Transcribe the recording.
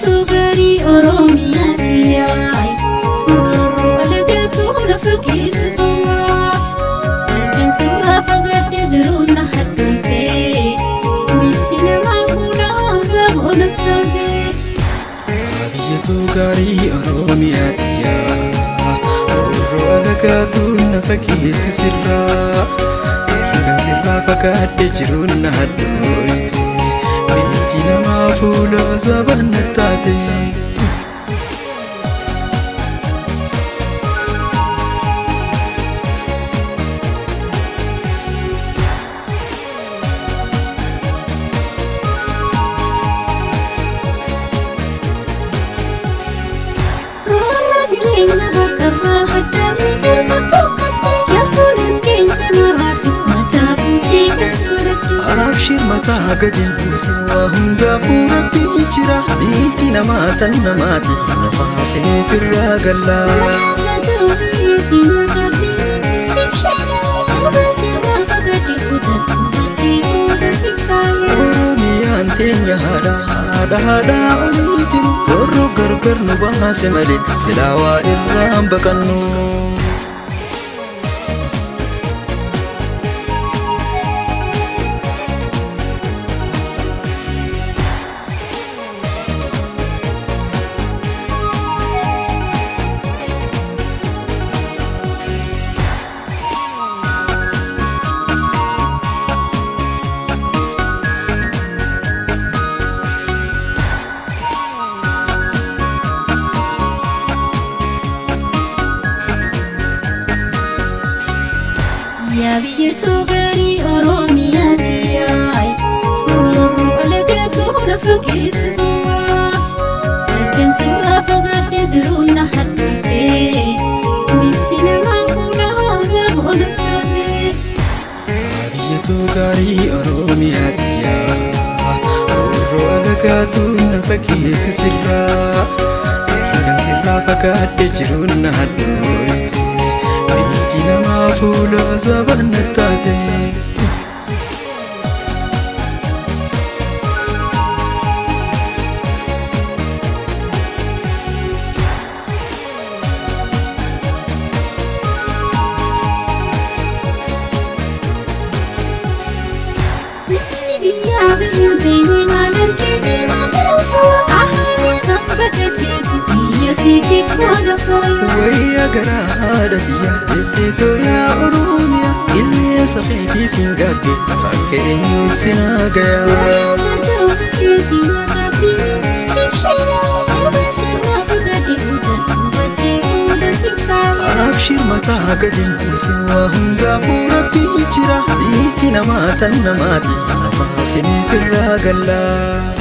biyyattuu gaarii Oromiyaati yaa'e Roorroo alagaatu lafa keessa Dargaan sirraa fagaadde jiru na haddoomte Bitti namaa fuudhaa zaboona taate biyyattuu gaarii Oromiyaati yaa'e Roorroo alagaatu lafa keessa sirraa Dargaan sirraa fagaadde jiru na haddoomte Nama fuula zaboona taate Roorroo jireenya bakkarraa haddamee garba boqotte Yaaltuun keenya maraaf mataa buusee gasooratti Abshir mataa gadi buuse waa hundaafuu Rabbi jira Biitti namaa tan namaati nufaasee firraa gallaa Sadoobiitti naqabini sibshaanii arba sirraa fagaadde kutaatti booda sifaayee Oromiyaan teenya haadha oliitiru Roorroo gargar nu baase malee silaa waa irraan baqannu Yaa biyyattuu gaarii Oromiyaati yaa'e Roorroo alagaatu lafa keessa Dargaan sirraa fagaadde jiru na haddoomte Bitti namaa fuudhaa zaboona taate biyyattuu gaarii Oromiyaati yaa'e Roorroo alagaatu lafa keessa sirraa Dargaan sirraa fagaadde jiru na haddoomte Biitti namaa fuula zaboona taate Namni biyyaa biyyan beene maal argine maal sawa Ahanii qabbaqateetu biyya fiitiif mooda faayaa Wayyaa garaa haadhatiyaa Eesseetoo yaa Oromiyaa Qilleensa feetiif hin gaabbe Takka eenyu sinaa gayaa Sadoobiitti naqabini sibshaanii arba sirraa fagaadde kutaatti booda sifaayee Abshir mataa gadi buuse waa hundaafuu Rabbi jira Biitti namaa tan namaati nufaasee firraa gallaa